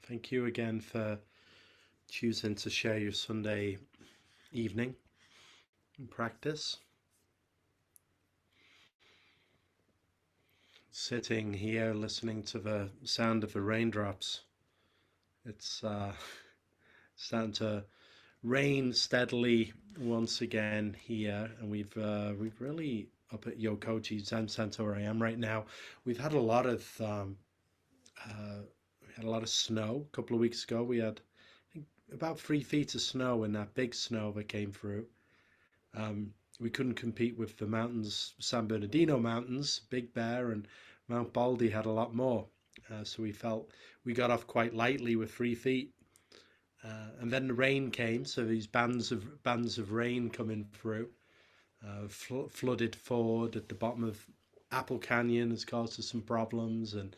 Thank you again for choosing to share your Sunday evening in practice. Sitting here listening to the sound of the raindrops. It's starting to rain steadily once again here, and we've really up at Yokoji Zen Center where I am right now. We've had a lot of we had a lot of snow. A couple of weeks ago, we had about 3 feet of snow, and that big snow that came through. We couldn't compete with the mountains, San Bernardino Mountains, Big Bear, and Mount Baldy had a lot more. So we felt we got off quite lightly with 3 feet. And then the rain came, so these bands of rain coming through, flooded Ford at the bottom of Apple Canyon has caused us some problems and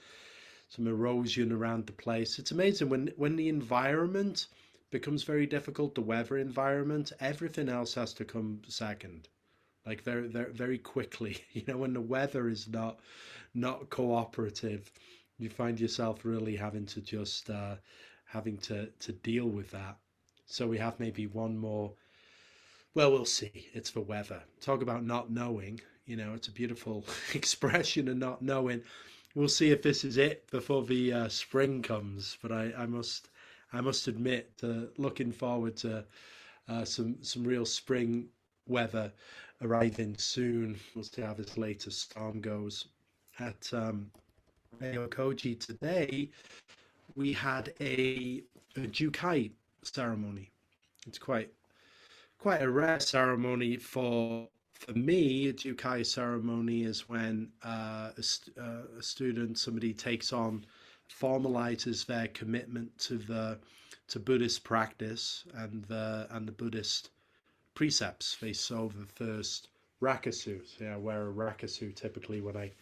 some erosion around the place. It's amazing when the environment becomes very difficult, the weather environment, everything else has to come second, like very quickly. When the weather is not cooperative, you find yourself really having to just having to deal with that. So we have maybe one more. Well, we'll see. It's the weather. Talk about not knowing. It's a beautiful expression of not knowing. We'll see if this is it before the spring comes. But I must admit, looking forward to some real spring weather arriving soon. We'll see how this latest storm goes. At Aokoji today, we had a Jukai ceremony. It's quite a rare ceremony for me. A Jukai ceremony is when a student, somebody takes on, formalizes their commitment to Buddhist practice and the Buddhist precepts. They sew the first rakusu. So I wear a rakusu typically when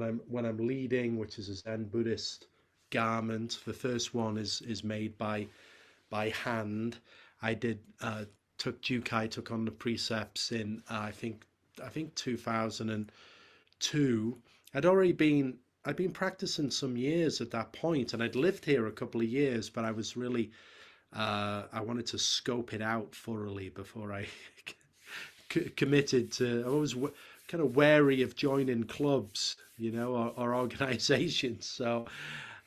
I'm leading, which is a Zen Buddhist garment. The first one is made by hand. I did took on the precepts in I think 2002. I'd been practicing some years at that point, and I'd lived here a couple of years, but I was really I wanted to scope it out thoroughly before I committed to. I was kind of wary of joining clubs, or organizations. So,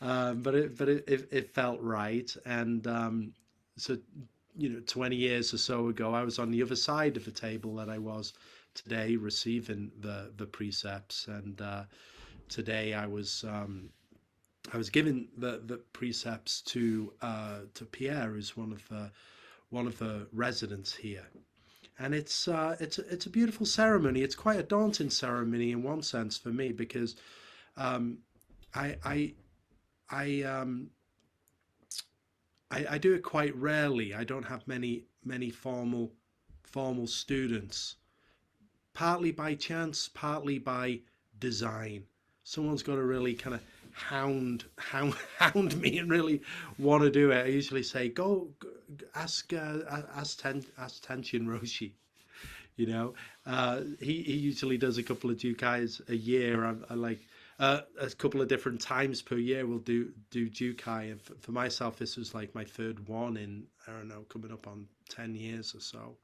but it felt right, and so 20 years or so ago, I was on the other side of the table that I was today, receiving the precepts, and today I was given the precepts to Pierre, who's one of the residents here, and it's a beautiful ceremony. It's quite a daunting ceremony in one sense for me because um, I I I I do it quite rarely. I don't have many formal students, partly by chance, partly by design. Someone's got to really kind of hound me and really want to do it. I usually say, go ask Tenshin Roshi. He usually does a couple of Jukais a year. I like a couple of different times per year. We'll do Jukai, and for myself, this was like my third one in, I don't know, coming up on 10 years or so.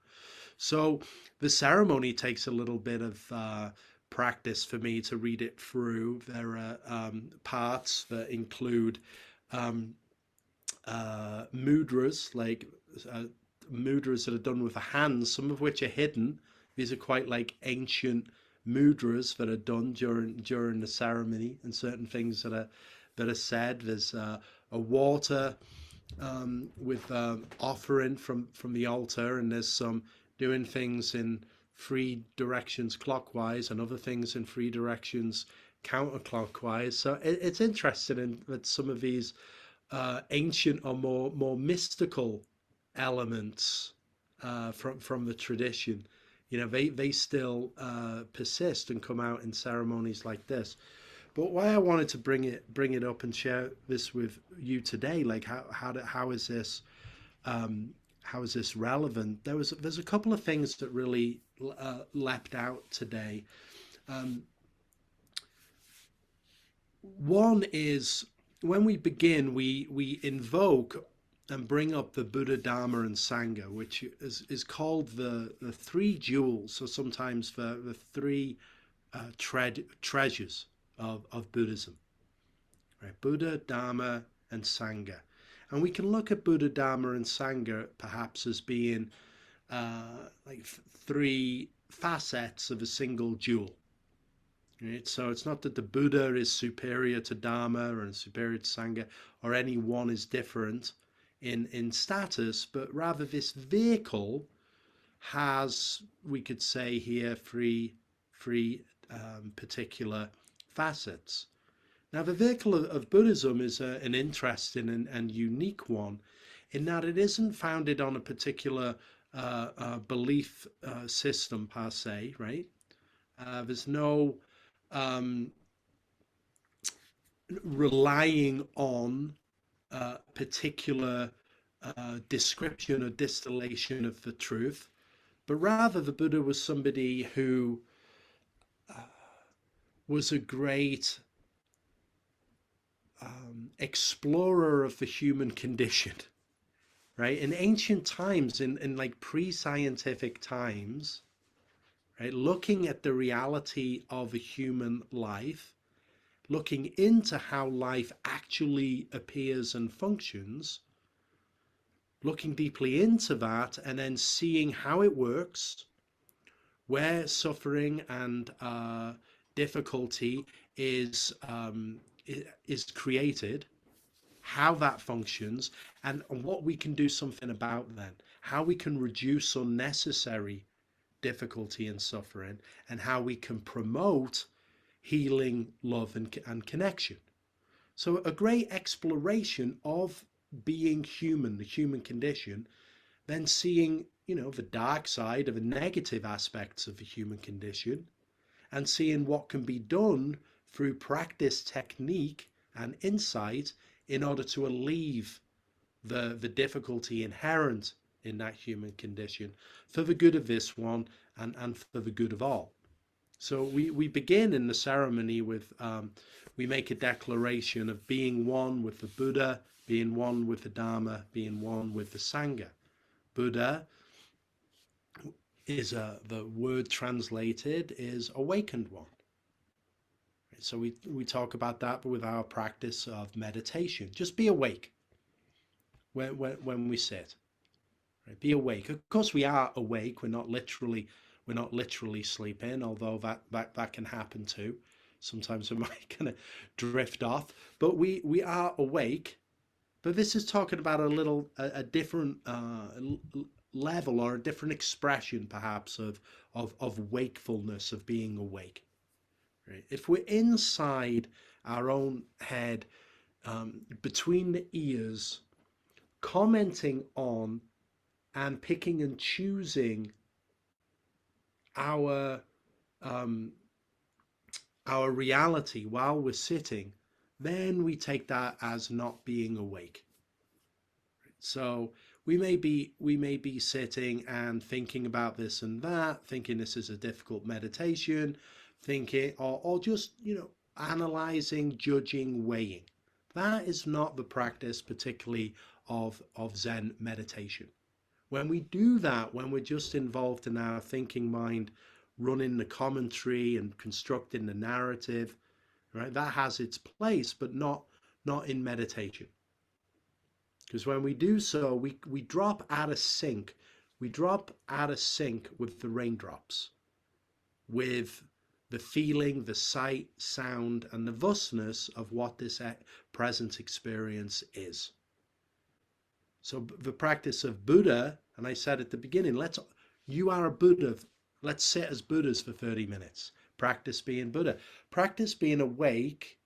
So the ceremony takes a little bit of practice for me to read it through. There are parts that include um, mudras, like uh, mudras that are done with the hands, some of which are hidden. These are quite like ancient mudras that are done during the ceremony, and certain things that are said. There's a water with offering from the altar, and there's some doing things in three directions clockwise and other things in three directions counterclockwise. So it's interesting in that some of these ancient or more mystical elements from the tradition, they still persist and come out in ceremonies like this. But why I wanted to bring it up and share this with you today, like how is this relevant? There's a couple of things that really leapt out today. Um, One is when we begin, we invoke and bring up the Buddha, Dharma, and Sangha, which is called the three jewels, or sometimes the three treasures of Buddhism. Right? Buddha, Dharma, and Sangha. And we can look at Buddha, Dharma, and Sangha perhaps as being like three facets of a single jewel. Right? So it's not that the Buddha is superior to Dharma or superior to Sangha, or any one is different in status, but rather this vehicle has, we could say here, three particular facets. Now, the vehicle of Buddhism is an interesting and unique one in that it isn't founded on a particular belief system per se, right? There's no um, relying on a particular description or distillation of the truth, but rather the Buddha was somebody who was a great explorer of the human condition, right? In ancient times, in like pre-scientific times, right, looking at the reality of a human life, looking into how life actually appears and functions, looking deeply into that, and then seeing how it works, where suffering and difficulty is created, how that functions, and what we can do something about then, how we can reduce unnecessary difficulty and suffering, and how we can promote healing, love, and connection. So a great exploration of being human, the human condition, then seeing, the dark side of the negative aspects of the human condition, and seeing what can be done through practice, technique, and insight in order to alleviate the difficulty inherent in that human condition for the good of this one and for the good of all. So we begin in the ceremony with, we make a declaration of being one with the Buddha, being one with the Dharma, being one with the Sangha. Buddha is the word translated is awakened one. So we talk about that with our practice of meditation. Just be awake when we sit. Right? Be awake. Of course, we are awake. We're not literally sleeping, although that can happen too. Sometimes we might kind of drift off, but we are awake. But this is talking about a different level, or a different expression, perhaps, of wakefulness, of being awake. Right? If we're inside our own head, between the ears, commenting on and picking and choosing our reality while we're sitting, then we take that as not being awake. So we may be sitting and thinking about this and that, thinking this is a difficult meditation, thinking or just analyzing, judging, weighing. That is not the practice, particularly of Zen meditation. When we do that, when we're just involved in our thinking mind, running the commentary and constructing the narrative, right, that has its place, but not in meditation. Because when we do so, we drop out of sync. We drop out of sync with the raindrops, with the feeling, the sight, sound, and the thusness of what this present experience is. So the practice of Buddha, and I said at the beginning, you are a Buddha. Let's sit as Buddhas for 30 minutes. Practice being Buddha. Practice being awake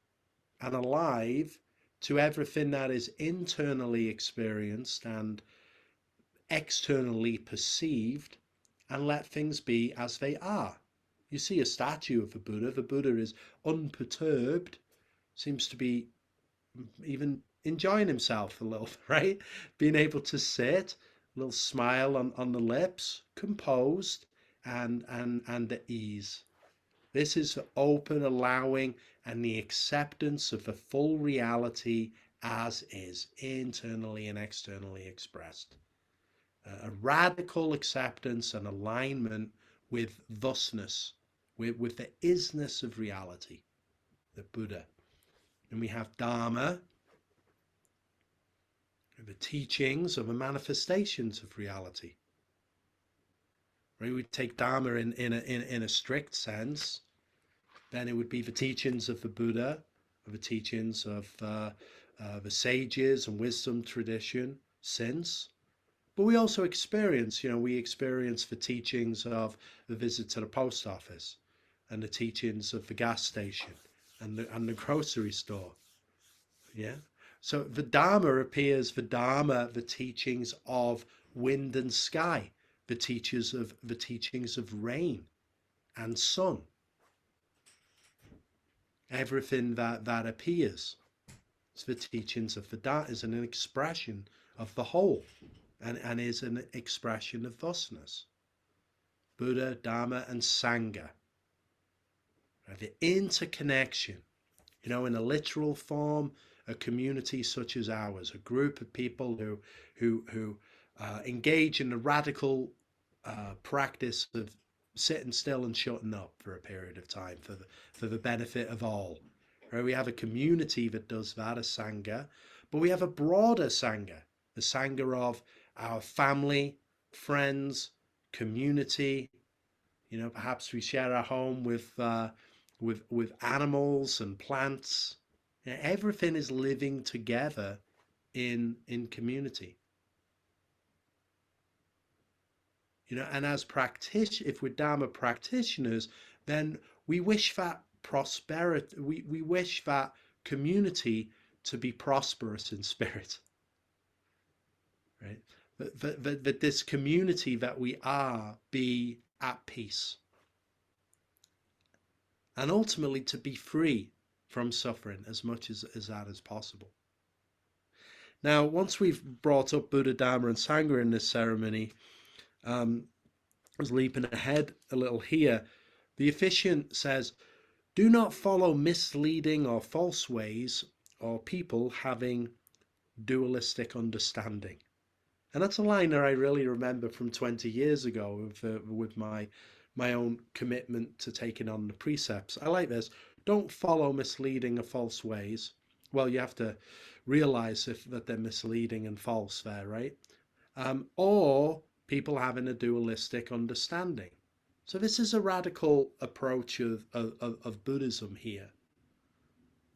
and alive to everything that is internally experienced and externally perceived, and let things be as they are. You see a statue of the Buddha is unperturbed, seems to be even enjoying himself a little, right? Being able to sit, a little smile on the lips, composed and at ease. This is the open allowing and the acceptance of the full reality as is, internally and externally expressed. A radical acceptance and alignment with thusness, with the isness of reality, the Buddha. And we have Dharma, the teachings of the manifestations of reality. Right? We take Dharma in a strict sense, then it would be the teachings of the Buddha, the teachings of the sages and wisdom tradition since. But we also experience, we experience the teachings of the visit to the post office and the teachings of the gas station and the grocery store. Yeah. So the Dharma appears, the teachings of wind and sky, the teachings of rain and sun. Everything that appears. It's the teachings of the Dharma is an expression of the whole and is an expression of thusness. Buddha, Dharma, and sangha. The interconnection, in a literal form, a community such as ours, a group of people who engage in the radical practice of sitting still and shutting up for a period of time for the benefit of all. Right? We have a community that does that, a sangha, but we have a broader sangha, the sangha of our family, friends, community. Perhaps we share our home with animals and plants. Everything is living together in community. And as if we're Dharma practitioners, then we wish that prosperity, we wish that community to be prosperous in spirit, right? That this community that we are be at peace. And ultimately to be free from suffering as much as that is possible. Now, once we've brought up Buddha, Dharma, and Sangha in this ceremony, I was leaping ahead a little here. The officiant says, do not follow misleading or false ways or people having dualistic understanding. And that's a line that I really remember from 20 years ago with my own commitment to taking on the precepts. I like this. Don't follow misleading or false ways. Well, you have to realize that they're misleading and false there, right? Or people having a dualistic understanding. So this is a radical approach of Buddhism here,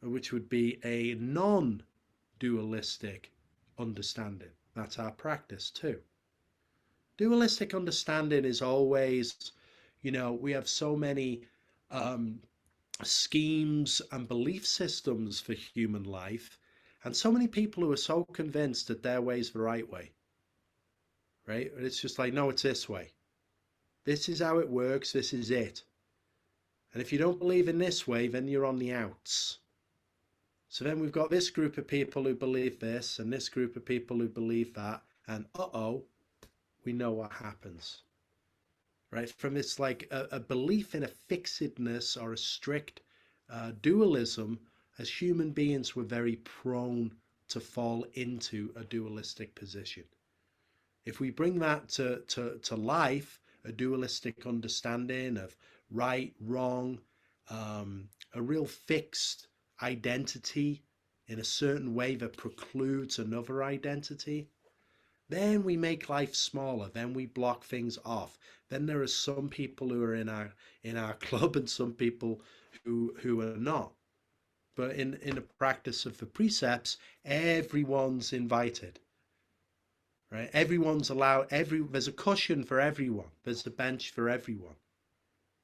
which would be a non-dualistic understanding. That's our practice too. Dualistic understanding is always, we have so many schemes and belief systems for human life, and so many people who are so convinced that their way is the right way, right? It's just like, no, it's this way. This is how it works. This is it. And if you don't believe in this way, then you're on the outs. So then we've got this group of people who believe this and this group of people who believe that. And we know what happens. Right? From this like a belief in a fixedness or a strict dualism, as human beings, we're very prone to fall into a dualistic position. If we bring that to life, a dualistic understanding of right, wrong, a real fixed identity in a certain way that precludes another identity, then we make life smaller, then we block things off. Then there are some people who are in our club and some people who are not. But in the practice of the precepts, everyone's invited. Right? Everyone's allowed, there's a cushion for everyone. There's a bench for everyone.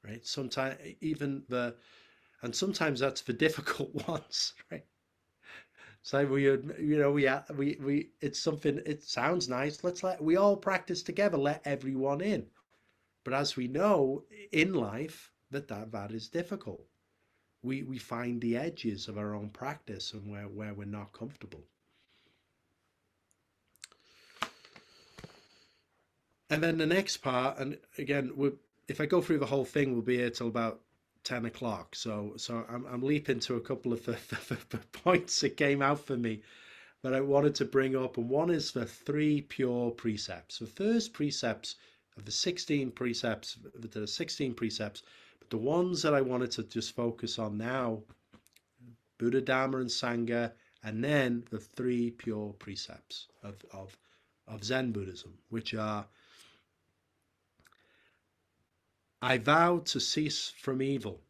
Right? Sometimes and sometimes that's the difficult ones, right? So it's something, it sounds nice. We all practice together, let everyone in. But as we know in life, that is difficult. We find the edges of our own practice and where we're not comfortable. And then the next part, and again, if I go through the whole thing, we'll be here till about 10 o'clock. So I'm leaping to a couple of the points that came out for me that I wanted to bring up. And one is the three pure precepts. The first precepts of the 16 precepts, the 16 precepts, but the ones that I wanted to just focus on now, Buddha, Dharma, and Sangha, and then the three pure precepts of Zen Buddhism, which are: I vow to cease from evil.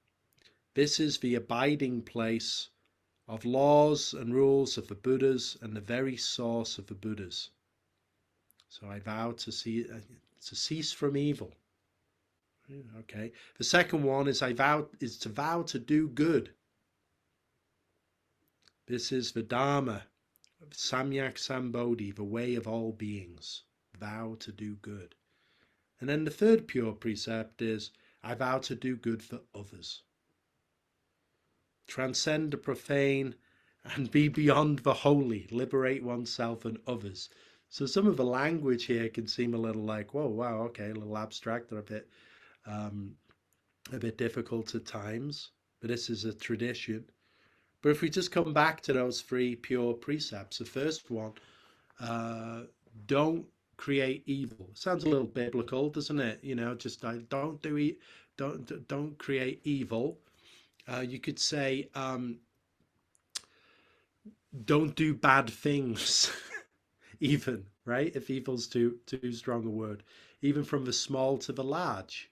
This is the abiding place of laws and rules of the Buddhas and the very source of the Buddhas. So I vow to cease from evil. Okay. The second one is to vow to do good. This is the Dharma, Samyak Sambodhi, the way of all beings. Vow to do good. And then the third pure precept is, I vow to do good for others. Transcend the profane and be beyond the holy. Liberate oneself and others. So some of the language here can seem a little like, whoa, wow, okay, a little abstract or a bit difficult at times. But this is a tradition. But if we just come back to those three pure precepts, the first one, don't create evil. Sounds a little biblical, doesn't it? You know, just don't create evil. You could say, don't do bad things, even, right? If evil's too strong a word, even from the small to the large.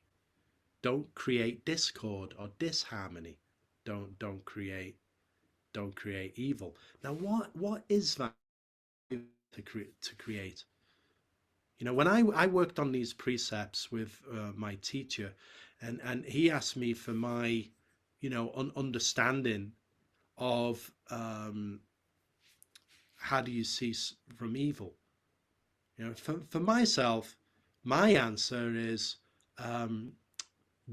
Don't create discord or disharmony. Don't create evil. Now, what is that to create? You know, when I worked on these precepts with my teacher, and he asked me for my, you know, understanding of how do you cease from evil. You know, for myself, my answer is,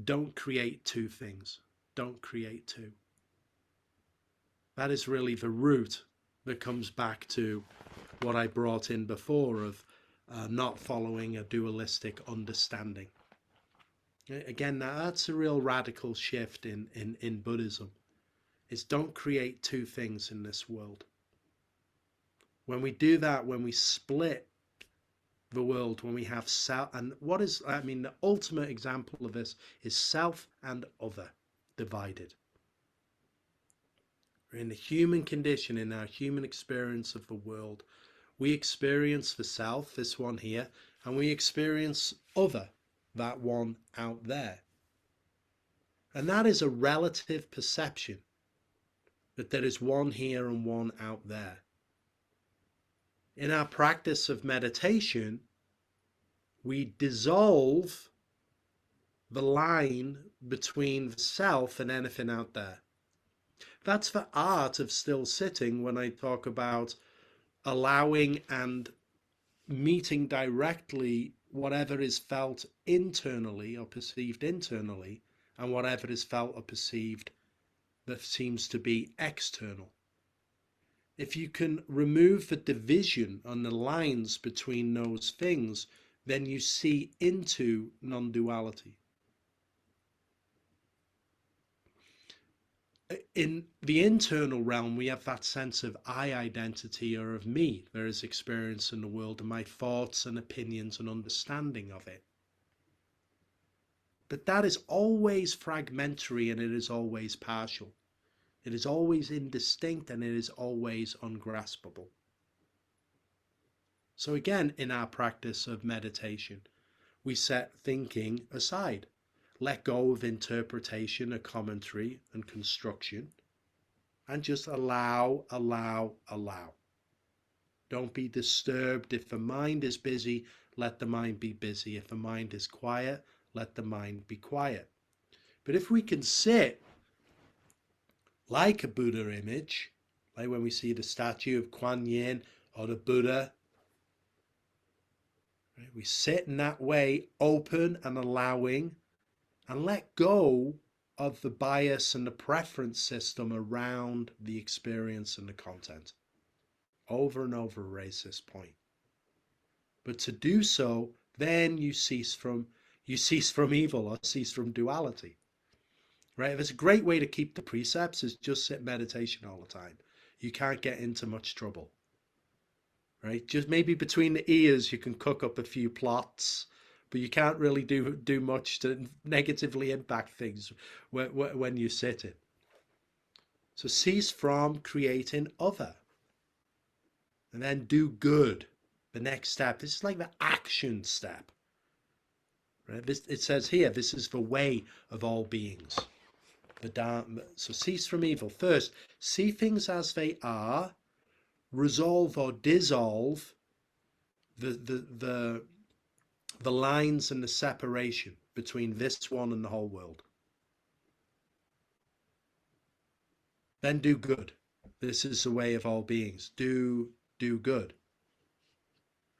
don't create two things. Don't create two. That is really the root that comes back to what I brought in before of not following a dualistic understanding. Again, that's a real radical shift in Buddhism. It's don't create two things in this world. When we do that, when we split the world, when we have self, and the ultimate example of this is self and other divided. In the human condition, in our human experience of the world, we experience the self, this one here, and we experience other, that one out there. And that is a relative perception, that there is one here and one out there. In our practice of meditation, we dissolve the line between the self and anything out there. That's the art of still sitting when I talk about allowing and meeting directly whatever is felt internally or perceived internally and whatever is felt or perceived that seems to be external. If you can remove the division on the lines between those things, then you see into non-duality. In the internal realm, we have that sense of I identity or of me. There is experience in the world and my thoughts and opinions and understanding of it. But that is always fragmentary and it is always partial. It is always indistinct and it is always ungraspable. So again, in our practice of meditation, we set thinking aside. Let go of interpretation, a commentary and construction, and just allow. Don't be disturbed. If the mind is busy, let the mind be busy. If the mind is quiet, let the mind be quiet. But if we can sit like a Buddha image, like when we see the statue of Kuan Yin or the Buddha, right? We sit in that way, open and allowing, and let go of the bias and the preference system around the experience and the content. Over and over raise this point. But to do so, then you cease from evil or cease from duality. right? There's a great way to keep the precepts is just sit meditation all the time. You can't get into much trouble, right? Just maybe between the ears, you can cook up a few plots, but you can't really do much to negatively impact things when you sit it. So cease from creating other, and then do good. The next step. This is like the action step, right? This, it says here, this is the way of all beings. The Dharma. So cease from evil. First, see things as they are. Resolve or dissolve the lines and the separation between this one and the whole world. Then do good. This is the way of all beings. Do good,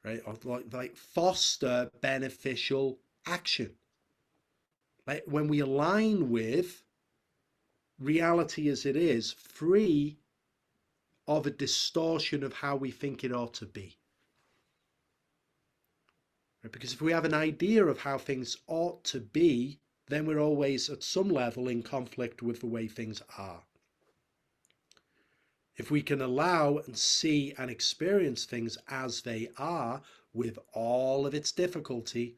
right? Or like foster beneficial action. Like when we align with reality as it is, free of a distortion of how we think it ought to be. Right? Because if we have an idea of how things ought to be, then we're always at some level in conflict with the way things are. If we can allow and see and experience things as they are, with all of its difficulty,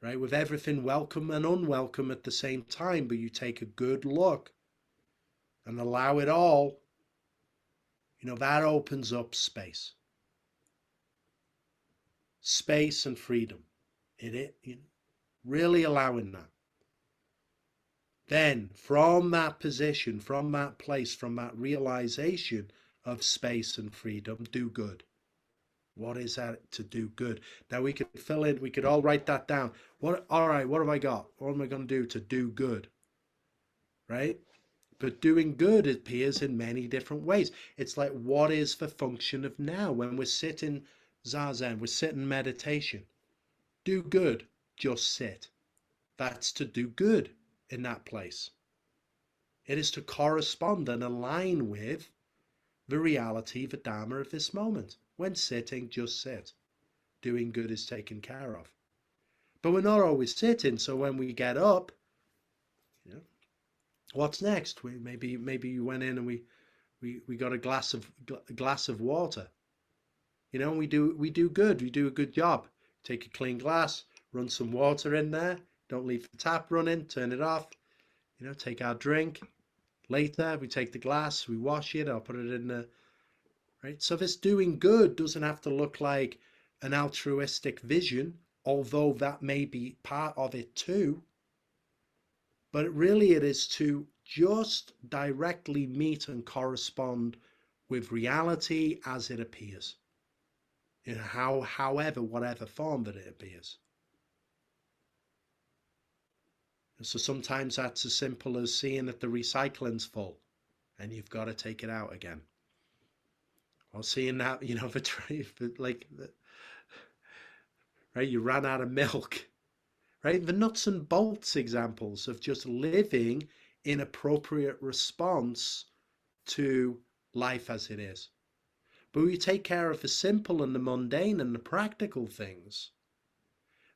right, with everything welcome and unwelcome at the same time, but you take a good look and allow it all, that opens up space. Space and freedom. Really allowing that. Then from that position, from that place, from that realization of space and freedom, do good. What is that to do good? Now we could fill in, we could all write that down. All right, what have I got? What am I going to do to do good? Right? But doing good appears in many different ways. It's like, what is the function of now? When we're sitting zazen, we're sitting meditation. Do good, just sit. That's to do good in that place. It is to correspond and align with the reality, the Dharma of this moment. When sitting, just sit. Doing good is taken care of. But we're not always sitting, so when we get up, what's next? Maybe you went in and we got a glass of water. We do good. We do a good job. Take a clean glass, run some water in there. Don't leave the tap running. Turn it off. Take our drink. Later, we take the glass, we wash it. I'll put it in the right. So this doing good doesn't have to look like an altruistic vision, although that may be part of it too. But really it is to just directly meet and correspond with reality as it appears. However, whatever form that it appears. And so sometimes that's as simple as seeing that the recycling's full and you've got to take it out again. Or seeing that, the tray, right, you ran out of milk. Right? The nuts and bolts examples of just living in appropriate response to life as it is. But we take care of the simple and the mundane and the practical things,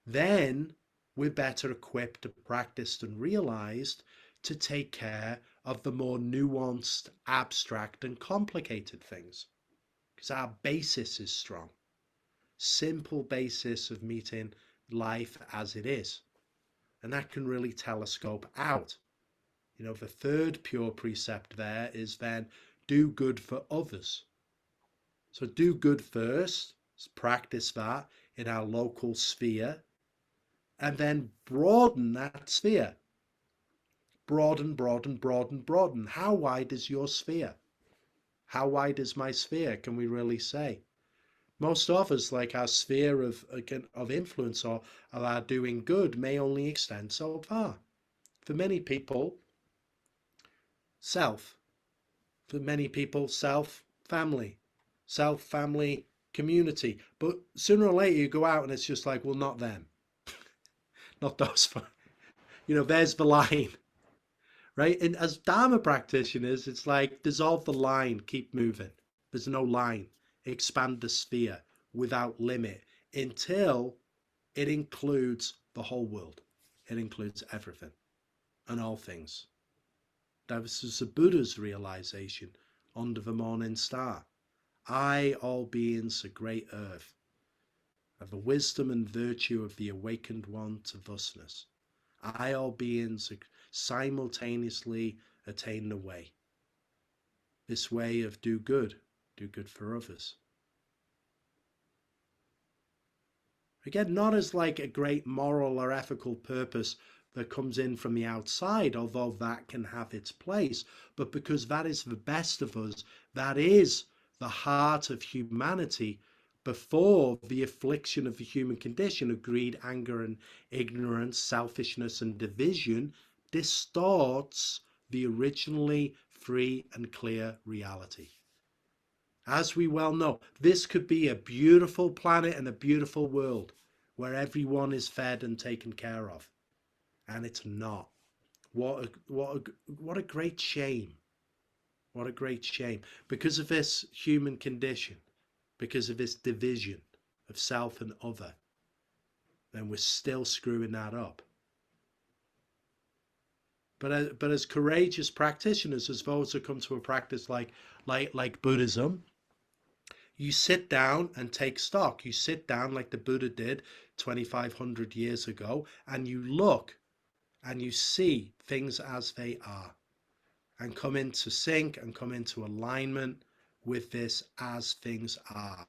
then we're better equipped, practiced and realized to take care of the more nuanced, abstract and complicated things. Because our basis is strong. Simple basis of meeting life as it is. And that can really telescope out. The third pure precept there is then do good for others. So do good first, practice that in our local sphere, and then broaden that sphere. Broaden, broaden, broaden, broaden. How wide is your sphere? How wide is my sphere, can we really say? Most of us, like our sphere of influence or of our doing good, may only extend so far. For many people, self. For many people, self-family. Self-family community. But sooner or later you go out and it's just like, well, not them. Not those. There's the line. Right? And as Dharma practitioners, it's like dissolve the line, keep moving. There's no line. Expand the sphere without limit until it includes the whole world. It includes everything. and all things. That was the Buddha's realization under the morning star. I, all beings, the great earth, have the wisdom and virtue of the awakened one to thusness. I, all beings, simultaneously attain the way. This way of do good for others. Again, not as like a great moral or ethical purpose that comes in from the outside, although that can have its place, but because that is the best of us, that is the heart of humanity before the affliction of the human condition of greed, anger, and ignorance, selfishness, and division distorts the originally free and clear reality. As we well know, this could be a beautiful planet and a beautiful world where everyone is fed and taken care of. And it's not. What a great shame. What a great shame. Because of this human condition, because of this division of self and other, then we're still screwing that up. But as courageous practitioners, as those who come to a practice like Buddhism, you sit down and take stock. You sit down like the Buddha did 2,500 years ago, and you look and you see things as they are and come into sync and come into alignment with this as things are.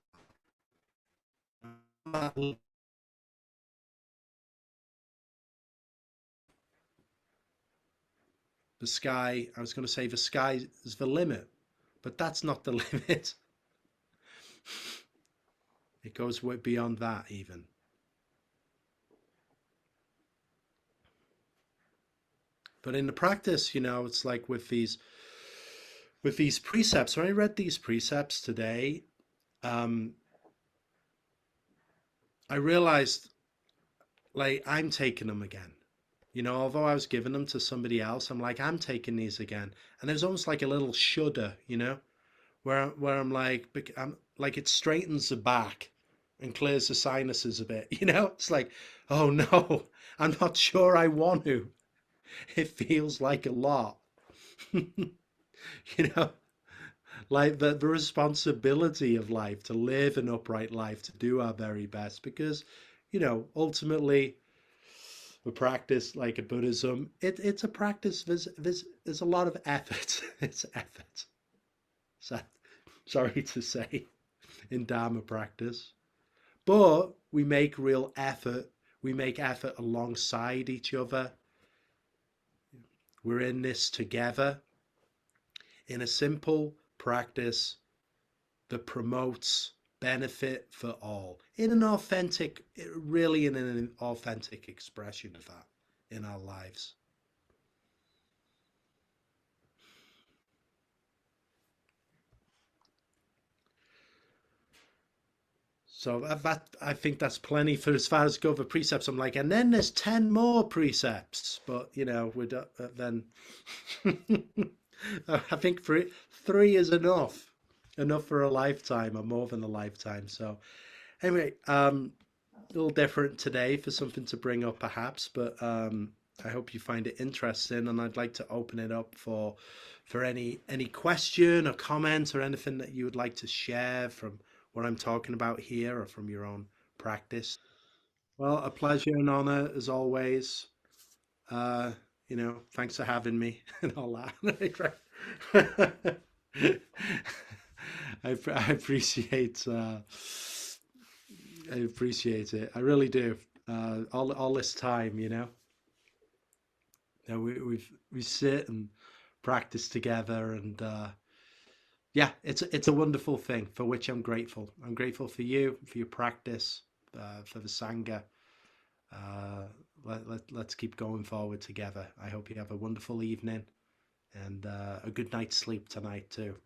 The sky, I was going to say the sky is the limit, but that's not the limit. It goes way beyond that even. But in the practice, it's like with these precepts. When I read these precepts today, I realized like I'm taking them again. Although I was giving them to somebody else, I'm like, I'm taking these again. And there's almost like a little shudder, where I'm like it straightens the back and clears the sinuses a bit, It's like, oh no, I'm not sure I want to. It feels like a lot. you know, like the responsibility of life to live an upright life, to do our very best, because, ultimately a practice like a Buddhism, it's a practice. There's a lot of effort. It's effort. So, sorry to say, in Dharma practice, but we make real effort. We make effort alongside each other. We're in this together in a simple practice that promotes benefit for all in an authentic, really in an authentic expression of that in our lives. So I think that's plenty for as far as go for precepts. I'm like, and then there's 10 more precepts, but we don't, then I think three is enough for a lifetime or more than a lifetime. So anyway, a little different today for something to bring up perhaps, but I hope you find it interesting, and I'd like to open it up for any question or comment or anything that you would like to share from what I'm talking about here or from your own practice. Well, a pleasure and honor as always. Uh, thanks for having me and all that. I appreciate I appreciate it. I really do. All this time, we sit and practice together, and yeah, it's a wonderful thing for which I'm grateful. I'm grateful for you, for your practice, for the sangha. Uh, let's keep going forward together. I hope you have a wonderful evening and a good night's sleep tonight too.